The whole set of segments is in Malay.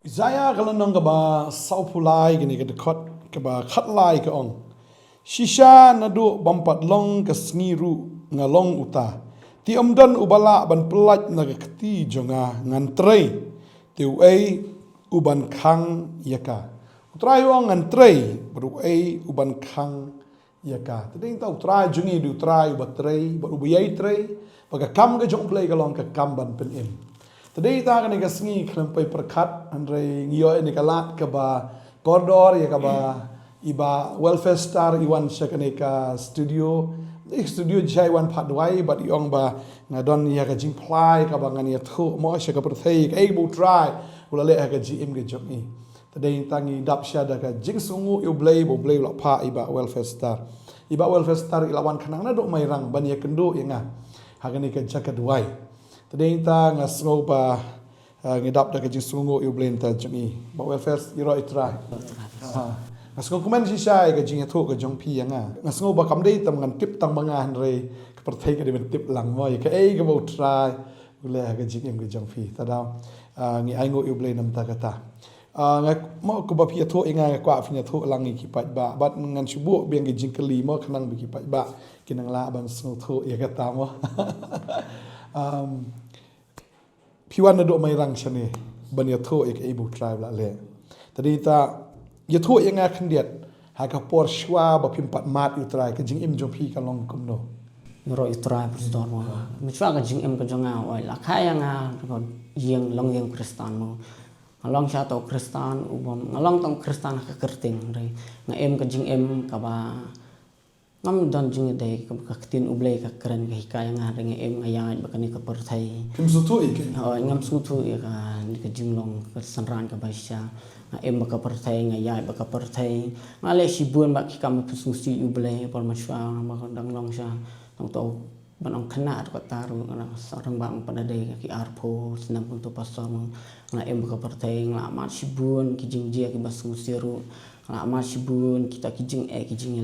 Zaya kalau nong kaba saupulai gini ke dekat kaba khatlai ke ong. Shisha nadu bampat long ke sengiru ngalong uta. Ti omdan ubala ban pelat naga keti jonga ngantrei. Ti uai uban kang yaka. Utrai wong ngantrei baru uai uban kang yaka. Tadi kita utrai jungi di utrai ubatrei baru ubiyai trei. Baga kam ke jong play kalong ke kam ban penim. Tadi kita akan sengi kelampai perkat andre ngiyo ini kalat kaba koridor ya kaba iba welfare star iwan syakaneka studio jai wan padwai but iong ba ngadon ya ka jing plai kaba ngani thu mo syaka perthai ka ibu try ulale ka gm ke joki. Tadi tangi dap syada ka jing sungu yu blay bo blay lo pa iba welfare star ilawan kanang na do mairang ban ya kendo ya nga hagani ka jakadwai. Tadi kita ngasngo pa ngidap dah kejing sungu yu blend ta jungi ba welfare iro itrai ngasngo kuman si sai kejing thu ke jong pi nga ngasngo ba kam dei tam ngan tip tang bangan re ke perthai ke ben tip lang mo ke ei ke bo try ule kejing em ke jong pi ta da ngi ai ngo yu blend nam ta kata ngak mo ko ba pi thu inga kwa fi thu lang ki pat ba bat ngan subu biang kejing keli mo khanang bi ki pat ba kinang la ban sngo thu ya kata mo Piwan na do may rang siya ni ban yatho ek ibu tribe la le. Tadi ta yatho yang akan diat haka por shwa ba pimpat mat yu try ke jing im jong pi ka long kum no. Nero itrai presdor mo. Michwa ka jing em ka jonga oi la kaya nga yang long yang kristan mo. Ngalong siya to kristan ubom ngalong tong kristan ka kerting re. Nga em ka jing em ka ba ngam don jing day ka tin ublay ka keren ka hikaya nga ring em ayay baka ni ka perthai Kim sutu ik. ngam sutu ya ka ni ka jing long ka sanran ka ba siya nga em baka perthai nga ayay baka perthai ngale si buan ba ki kam pususi ublay por maswa ma dang long siya tong to banong khana ka taru nga sarang bang padaday ki arpo sinam punto pasor nga em baka perthai nga mat si buan ki jing dia ki basusiru Lama sibun kita kijing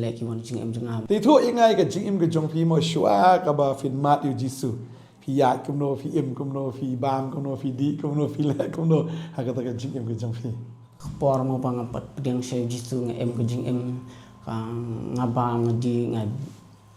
le ki wan jing em jang Ti thu ingai ke jing im ke jong pi mo shwa ka ba fin mat yu jisu. Pi ya kum no fi im kum no fi bam kum no fi di kum no fi le kum no ha ka ta ke jing im ke jong pi. Por mo bang pat pedang se jisu nga em ke jing em ka ngabang di nga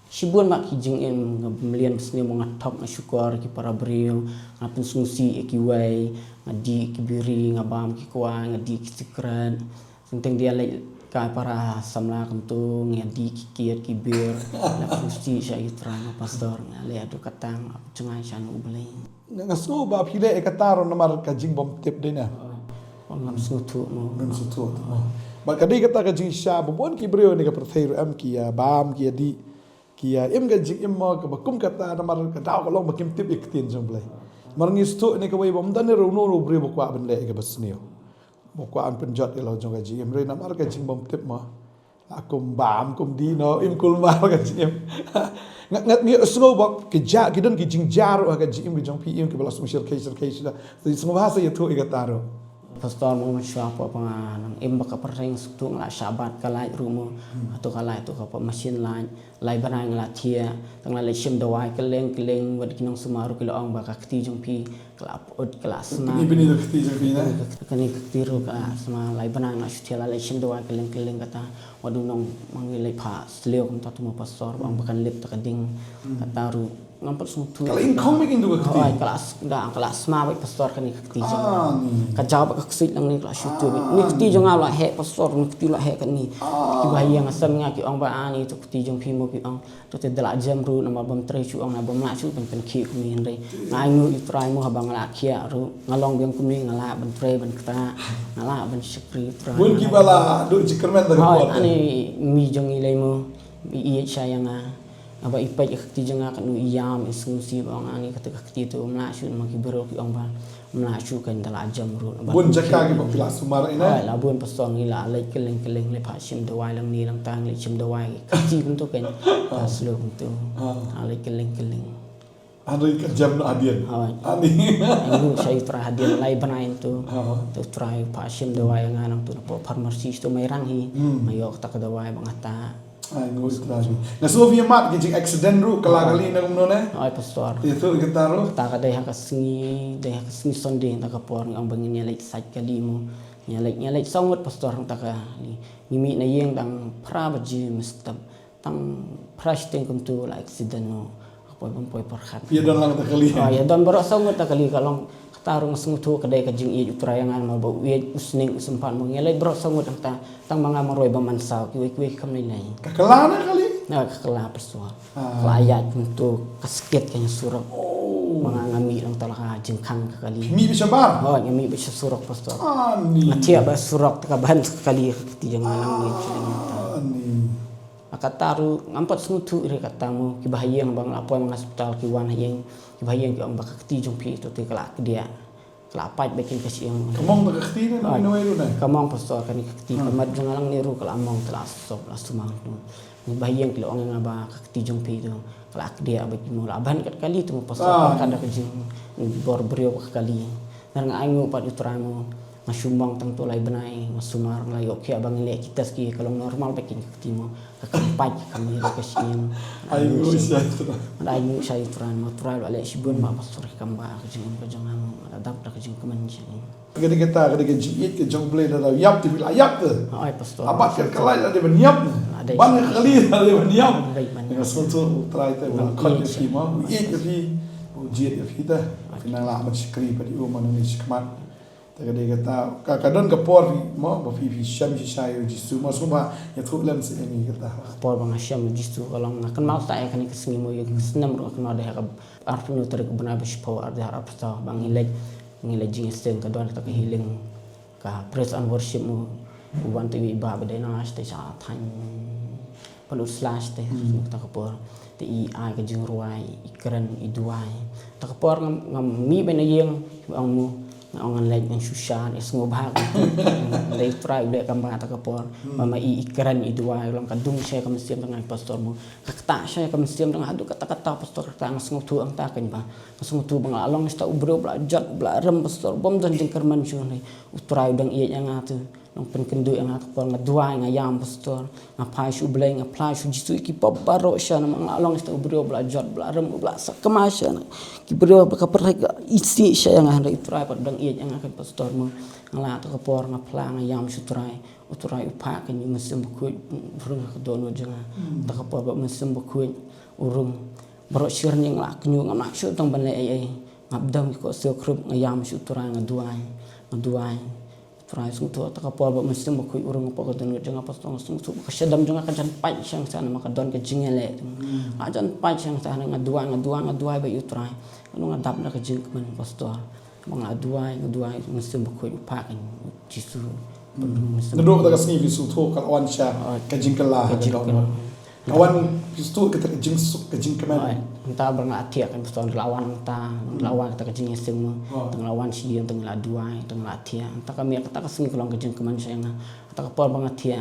sibun mak kijing em nga melian sni mo ngathok na syukur ki para brio ngapun sungsi ki wai ngadi ki biri ngabam ki kwa ngadi ki sekret Senteng dia lek ka para samla kentung yang di kikiat kibir la fusti sya itrang pastor le adu katang cengai syan ubelai Ngasno ba pile e kataro namar ka jing bom tip de na. ngam sutu mo Ngam sutu. Ba kadai kata ka jing sha bon ki brio ni ka perthai am ki ya bam ki di ki ya im ga jing im mo ka bakum kata namar ka daw ka long bakim tip iktin jong blai. Mar ngi stu ni ka wai bom dan ro no ro brio ba ben le ka basnio. Bukaan penjat kalau jong gaji em rena mar gaji bom tip mah akum bam kum di no im kul mar gaji em ngat ni snow bak ke ja gidan ki jing jaru gaji em jong pi em ke balas mushir kaisar kaisar jadi semua bahasa itu igataro pastor mo sya pa pangan em baka pereng sutu ngla sabat kalai rumo atau kalai tu ka mesin lai banai ngla thia tangla le sim dawai keleng wad kinong sumaru kilo ong baka kti jong pi kelap od kelas na ini bini dokti jong pi na kani ktiru ka sama lai banai ngla thia le sim dawai keleng kata wadu nong mangilai pha sleo kum tatu mo pastor bang bakan lip takading kataru ngampar sutu kalau ingkong makin dua kti kelas ma baik pastor kani kti jong ka jawab ka ksit lang ni kelas sutu ni kti jong ala he pastor ni kti la he kani ki bahaya ngasam nga ki ong ba ani tu kti jong pi mo pi ong tu te dala jam ru nama bam tre chu ong na bam la chu pen ki mi ndai ngai nu i trai mo habang la khia ru ngalong biang kumi ngala ban tre ban kta ngala ban shikri trai bun ki bala do jikermen da ko ani mi jong i le mo i sayang aba ipai kti janga kan iyam isungsi bang ani kata kti tu mla chu ma ki bero ki ong ba mla chu kan dala jam ru bun jakka ki bapila sumar ina la bun pastor ni la le keleng le pha sim dawai lang ni lang tang le sim dawai kti kun tu kan paslo kun tu le keleng Andai ka jam na adian ani Ini saya terhadian lai benain tu try pha sim dawai nganang tu po pharmacy tu mai rang hi mayo tak dawai bangata Ai ngos lagi. Na Sofia mat kijing accident ru kali na kumno na. Ai pastor. Itu kita ru. Ta ka dai ha ka singi sonde ta ka por ang bangin nya lek sat kali mo. Nya lek songot pastor ta ka ngimi na yeng dang pra ba ji mistam tang prash teng kum tu la accident no. Poi bang poi perkhat. Ya dan lang ta kali. Ya dan borok songot ta kali kalong tarung sengutu kedai ka jing i utrayangan ma ba wi usning sempat mo ngelai borok songot tang mga maroi ba mansau ki kam nai. Kakelana kali. Nah, kelah persoal. Kelayat untuk kasket kayaknya surak. Mga ngami lang talaga jengkang kali. Mi bisa bar. Oh, ngami bisa surak persoal. Ani. Matia ba surak takabahan kali ti jangan lang ni. Ani. Maka taru ngampat sengutu ire katamu kibahayang bang apa mga hospital kiwan hayang kibahayang ki ang baka ti jong pi to ti kala dia. Kelapat bakin kasi yang Kamong bagakti na no no na. kamong persoal kan ti kamad jangan lang niru kala among telah sop la sumang. Bahayang kilo ang nga ba kakti jong pi to kalak dia bagi mo laban kat kali tu pas kada kajing bor brio kali nang aingo pat utramo masumbang tang tulay benai masumar layo ki abang le kita ski kalau normal bakin kakti mo kakampat kami kasin Ayo siya ito. aingo saya utramo tral ale sibun ba pastor kamba kajing amo ada dak kajing kemanjing Kadi kita jiit ke jong blade da yap ti bila yap te. ai pastor Abat ke kalai la de ben yap. Ban kali la de ben yap. Nga suntu try te wa khol fi ma jiit ke fi jiit ke fi ta. Finang la mat skri pa di o man ni skmat. Ta kadi kita kadon ke por mo ba fi sham shi sai ji su ma so ba ya thu lam se ni kita. Por bang asyam jistu kalau ngakan mau tak kan kesini mo yung senam ro kan ada ka arfinu ter bana bish power ada harap ta bang ngilay jing steng ka don ta ka healing ka praise and worship mo uban tu iba ba dai na ste sa than palut slash te ta ka por te I ai ka jing ruai ikran iduai ta ka por ngam mi ben yeng ang mo ang like ng susyan is ngobhag dai try ule ka ba ta ka por mama ikran iduai lang kadung siya ka mesiem tang pastor mo kakta siya ka mesiem tang adu kata-kata pastor ta ang ngotu ang ta kan ba ngotu bang along sta ubro bla jat bla rem pastor bom dan jeng kerman siya ni utray dang iya yang atu nang penkendu yang atu por ngaduai ngayam pastor ngapai su blay ngapai su jisu ki pabaro siya nang along sta ubro bla jat bla rem bla sakemasya ki bro ka perga isi siya yang hari utray par dang iya yang akan pastor mo ngala ta ka por ngapla ngayam su utray upa kan yung mesem ku urung ka dono janga ta ka por ba mesem ku urung bro sir ning la knyu ngamak su tang ban ai ngabdam ko se krup ngayam su utray ngaduai try sung tu ta ka por ba mesem ku urung pa ka dono janga pastor sung tu ka sedam janga ka jan pai sang sana maka don ka jingele a jan pai sang sana ngaduai ba utray anu ngadap na ka jing man pastor mga aduay mesem ko upakan jisu Nado ta kasni fi su tho kal wan sha ka jing kala kawan pistu kita jing suk ka jing keman entah bang atia kan pastor lawan ta ka jing sem tang lawan si tang aduay tang atia entah kami ta kasni kolong ka jing keman sayang ta ka por bang atia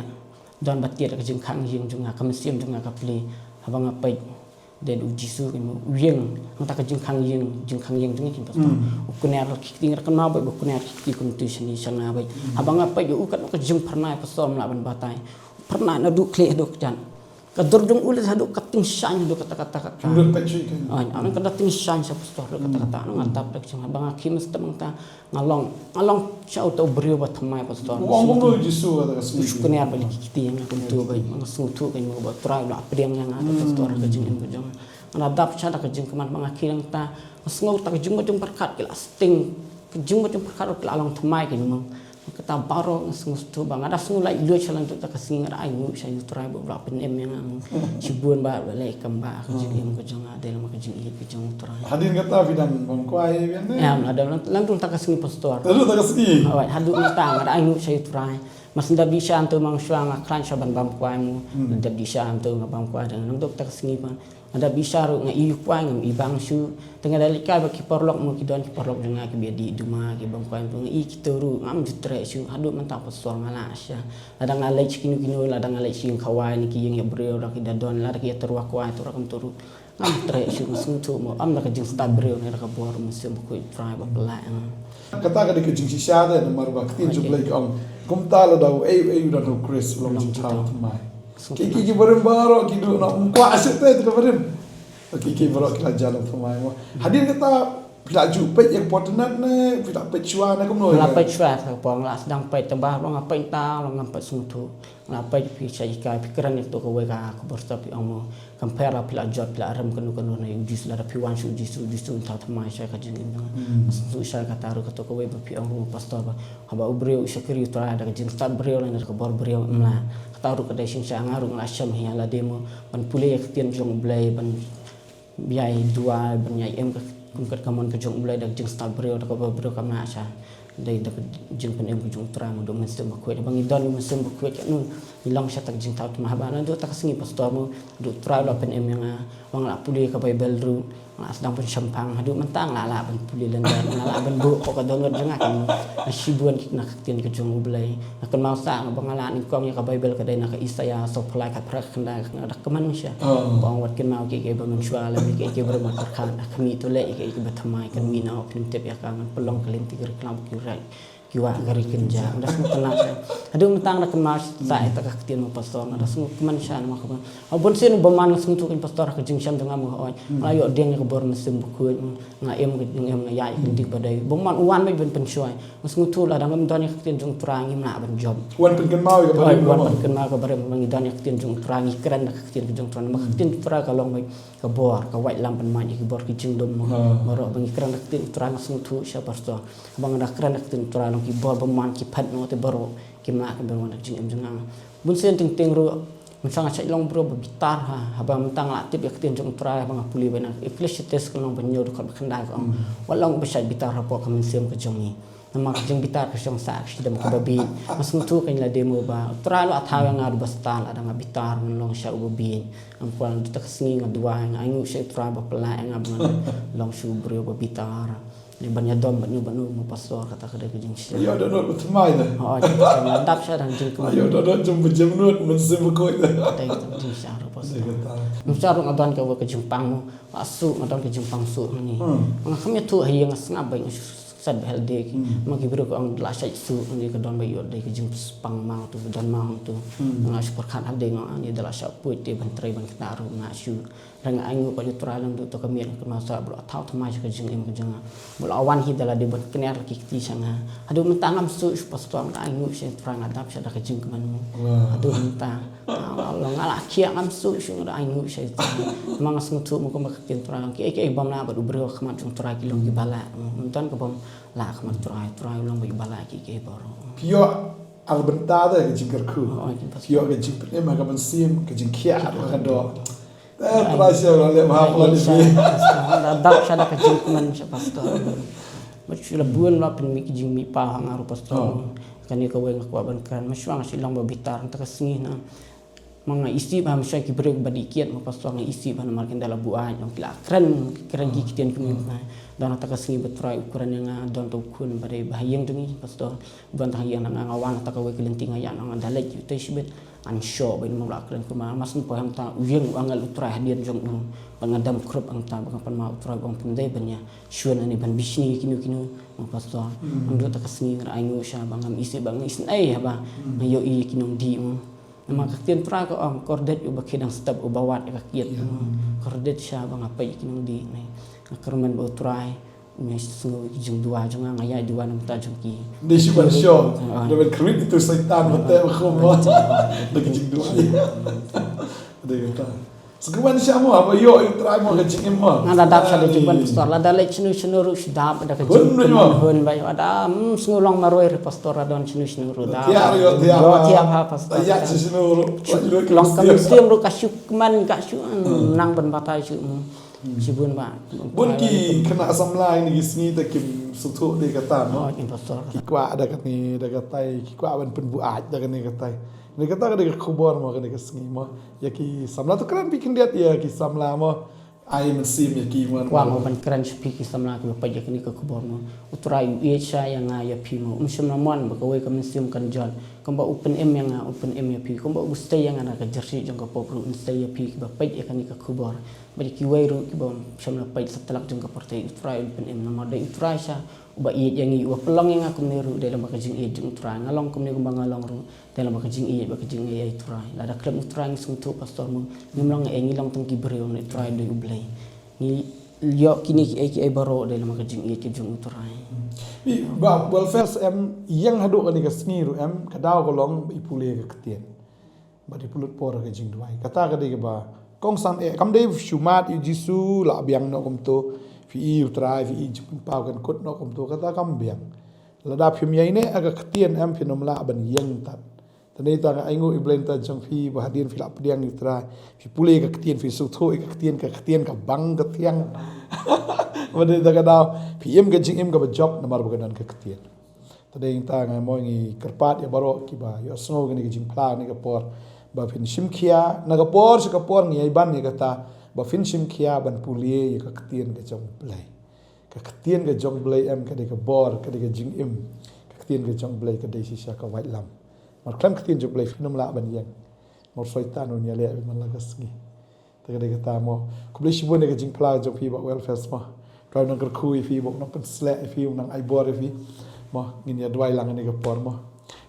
don batia ka jing khang jing junga ka mesem junga ka pli abang apai dan ujisu kan uyeng entah ka jing khang yeng jing kin pastor ukuner kikting kan ma ba ukuner kikti kun tu sini sana ba abang apa yo ukat ka jing pernah pastor melaban batai pernah na du kle do jan ka dordung ulit hadu kating shan do kata-kata ndur pecui kan ana ka dating shan sa pastor kata-kata anu ngatap dak jing abang akim stemang ta ngalong chau to brio ba thamai pastor wong do jisu ta kasni ukuner ba kikti yang kun tu ba mga sutu kan mo ba try la pedeng yang ada pastor ka jing ko jong ana dap cha ka jing keman mga kilang ta masngo ta jing mo jong perkat kila sting jing mo jong perkat la long thamai kan mo kata baro ngustu bang ada semula ilu chalan tu tak kasing ada ayu saya try berapa pen yang sibun ba le kamba kejing ko jong ada lam kejing i kejing try hadin kata bidan bang kuai bian ya ada lang tu tak kasing pastor Lalu tak kasni awak hadu ta ada ayu saya try mas nda bisa antu mang suang aklan saban bam kuai mu nda bisa antu ngabam kuai dan nang dok tak kasing pa ada bisa ru nga iyu kuai ngam ibang su tengah dalika ba ki porlok mo ki don ki porlok dengan ki biadi duma ki bang kuai tu i ki toru ngam jutre su hadu mantap pastor ngala asya ada ngalai kinu ada ngalai sing kawai ni ki yang breu rak ki dadon la ki terwa kuai tu rakam toru ngam tre su sung tu mo am nak jing sta breu ni rak bor musim ko try ba pala kata ka de jing sisa da nomor ba ktin ju blake on kumta la dau ei da no chris long jing chau mai Kiki bareng barok kidu nak muka asyik tu bareng. Kiki barok kita jalan semai mo. Hadir kita bila jumpa yang potenat ne, bila pecuan aku menolak. Ngapa cuat kapong lah sedang pai tambah lo ngapa ta lo ngapa sungtu. Ngapa pi cai kai pikiran itu ko wega ko berstapi amo. Compare lah bila jot bila aram kanu na jus la pi wan shu jus ta thamai saya ka jingin. Su saya kata ru ko wega pi amo pastor ba. Haba ubreu syakiri to ada jing start breu la ko bor breu mla. Kata ru ka dai sing sa ngaru ngla syam hi la demo ban pule ya ketien jong blai ban biai dua ban nyai em kat kamon ke jong mulai dak jeng sta breu dak breu kamna cha dai dak jeng pen em jong trang do men sem ko bang idon men sem ko nu hilang sha tak jeng taut mah bana do tak singi pastor mu do tra lo pen em yang wang la puli ka bible ru la sedang pun sampang hadu mentang la ban puli len la ban bu ko ka dongot jeng akan sibuan nak tien ke jong mulai akan mau sa bang la ni kom ya ka bible ka dai nak isaya so phlai ka prak kanda dak keman sha bang wat ken mau ke ban shwa la ke ber mat khan akmi to le ke bathamai kan mina opin tep ya kan pelong kelin tiger kelam kirai kiwa gari kenja das mutala adu mentang nak mas sa eta ka ketien mo pastor das kuman sha ma ka abon sen baman sung tu kan pastor ka jing syam tengah mo oi ayo deng ka bor mesim buku nga em nga ya di badai baman uan mai ben pensyai sung tu la dang don ya ketien jung trangi na ban job Wan pen kan mau ya wan pen ma ka bare mang don ya ketien jung trangi keren ka ketien jung trang ma ketien tra ka long mai ka bor ka wai lam pen ma ki bor ki jing dom mo ro bang keren ka ketien trang sung tu sha pastor bang dak keren ka ketien trang ki bor baman ki phat no te baro ki ma ka ber wan jing em jang bun sen ting ting ru mun sang cha long bro bitar ha ba mentang la tip ya ketien jung tra bang puli bana ecclesiastes ka long banyo ko khanda ko walang besar bitar ha po ka men sem ka jong ni nama jeng bitar ka jong sa sidam ka babi masung tu kan la demo ba tra lo athaw yang adu bastal ada nga bitar mun long sha ubi am kwal tu ka singi nga dua nga aingu sha tra ba pala nga long shu bro ba bitar ni banyak dom banu mo pastor kata kada ke jing sha Ayo dah not bertemai dah. oh kita dap sha dan jing ko Ayo dah not jumpa jam not mesim ko dah. dai jing sha ro pastor Musar ngadon ka ke jumpang mo asu ngadon ke jumpang su ni ang kami tu hayang ngab bai sad behel de ki magi bro ko ang la sai su ni ka don bai yo de ke jumpang mang tu don mang tu nga super khan ade nga ni dala sha pu te ban trai ban kna ru nga shu rang angu pa yutra lang tu ka mien ka ma sa bro thau thama ka jing em ka jang bul awan hi dala de ban kner ki ti sanga adu mentangam su pastor angu se trang adap sha da ka jing man mo adu mentang Allah ngala kia ngam su shu da angu se mang sung tu mo ko ma kin trang ki ke bam na ba du bro khman chung tra ki long ki bala mentan ka bam la khman trai long ba bala ki ke baro Pio al bentar dah ke jingkar ku. Pio ke jingkar ni maka mensim ke jingkia kan do. Terasa orang lihat mahal lah di sini. Dak sada ka jing man sa pastor macula buan la pen mi jing mi pa ngaru pastor kan ka weng ko ban kan maswang silang ba bitar ta kasngi na mga isi ba masya ki brek badikiat mo pastor nga isi ba na markin dala buan yung keren ki kitian kumi na dan ta kasngi betrai ukuran yang don to kun ba dai bahayang dungi pastor ban ta yang nga ngawang ta ka we kelenting ya nga dalaj yu sibet an show ba mo la kren kuma mas po ham ta uyeng angal utrai hadian jong pangadam krop ang ta bang pan ma utrai bang pundai banya shuan ani ban bisni kinu mo pastor ang do ta kasngi ra ayu sha bang isi bang isin ai ba yo i kinong di mo nama kaktian pra ko ang kordet u bakidang stab u bawat ka kiet kordet sha bang apa kinong di nei akarman ba utrai mes sungu jung dua jung ngaya dua nam ta jung ki Di siapa show. Dapat kredit itu setan betul khumlah. Dekat jing dua. Ada kata. Sekarang siapa apa yo try mau ke jing mo. ngada dap sa de juban pastor la dalek chnu ru dap da ka jung hun bai ada sungu long maroi re pastor adon chnu ru da tiap ha pastor Ya sesunu long kam sim ru kasyukman nang ban batai chu sibun ba Bun ki kena samlai ni gisni ta kim sutu de kata no. in pastor Ki kwa ada kat ni da katai ki kwa ban pen buat da ni katai. Ni kata ka de khubor mo ka de kasni mo. Ya ki samla tu kan bikin dia ya ki samla mo ai mensim ya ki mo. wa mo ban kran speak samla ki pa je ni ka kubor mo utra yu cha yang ya pi mo sham na mon ba ka we ka mensim kan jon kan ba open em yang open em ya pi kan ba stay yang ana ka jersi jong ka popru stay ya pi ba pa je ka ni ka kubor ba ki we ru ki ba sham na pa sa talak jong ka porte utra open em na ma de utra sha ba i yang i wa pelong yang aku meru dalam bakajing i jung trai ngalong kum ni kum ngalong ru dalam bakajing i ai trai la da klem trai sung tu pastor mu ngimlong e ngilong tong ki brio ni trai do ublai ni yo kini ki ai baro dalam bakajing i ki jung trai bi ba welfare em yang hadu kan ka sngiru em kadaw ko long ipule ka ktien ba di pulut por ka jing duai kata ka de ba kong san e kam de shumat yu jisu la biang no kum to fi i trai fi i jipun pau kan kut no kum to kata kam biang la da phim yai ne aga ktien em phinom la ban yang tat tani ta ai ngo iblen ta jong fi ba hadin fi la pdiang yu trai fi pule ka ktien fi su tho ka ktien ka bang ka tiang wade ta ka daw fi em ka jing em ka ba job na mar ba kan ka ktien tani ta ngai mo ngi karpat ya baro ki ba yo snow ni ka jing pla ni ka por ba fin shimkhia na ka por se ka por ngi ai ban ni ka ta ba fin shimkhia ban pulie ka ktien ka jong play ka ktien ka jong play em ka de ka bor ka de ka jing em ka ktien ka jong play ka de si sha ka white lam mar klam ktien jong play finom la ban yang mor soitan on ya le man la ka sngi ta ka de ka ta mo ku ble shibon ka jing pla jong fi ba welfare ma ka nang ka khu fi bo nang kan sle fi nang ai bor fi mo ngin ya dwai lang ni ka por mo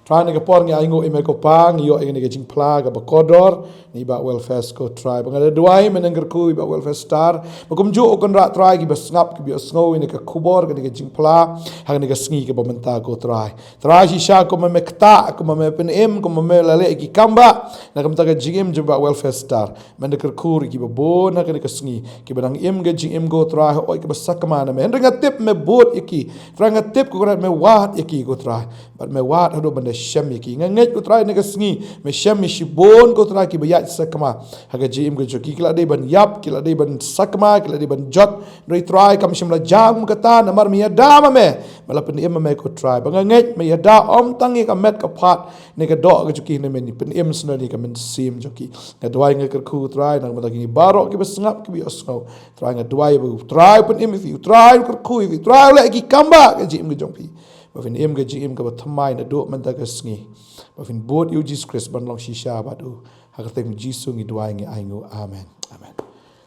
try ni ka por ngi ai ngo ime ko pang yo ngi ka jing pla ka ba kodor ni ba welfare ko try ba ngada dwai men ngar ku ba welfare star ba kum ju kon ra try ki ba snap ki bi sngo ni ka kubor ka ni ka jing pla ha ni ka sngi ka ba menta ko try shi sha ko me kta ko me pen em ko me lale ki kamba na kam ta ka jing em ju ba welfare star men ngar ku ki ba bo na ka ni ka sngi ki ba nang em ga jing em go try oi ka ba sakma na me ngar tip me bot iki ngar tip ko me wat iki ko try but me wat hado ban shem ki nganget ko try ne ka sngi me shem mi shibon ko try ki bayat sakma haga jim ko joki kila de ban yap kila de ban sakma kila de ban jot roi try kam shimla jam kata namar mi ada ma me mala pen em me ko try ba nganget me ada om tangi ka met ka phat ne ka do ka joki ne me ni pen em sna ni ka men sim joki ka dwai nge ka khu try nang ma ki baro ki basngap ki bi osno try nge dwai bu try pen em fi try ka khu fi try la ki kamba ka jim ge jong pi ba fin em ga jim ka ba thamai na do man ta ka sngi ba fin bot yu Jesus Christ ban long shisha ba do ha ka teng jisu ngi duai ngi ai ngo amen amen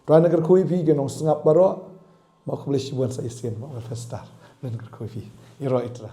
try na ka khui fi ge nong sngap baro ma khule shi bon sa isen ma fa star len ka khui fi iro itra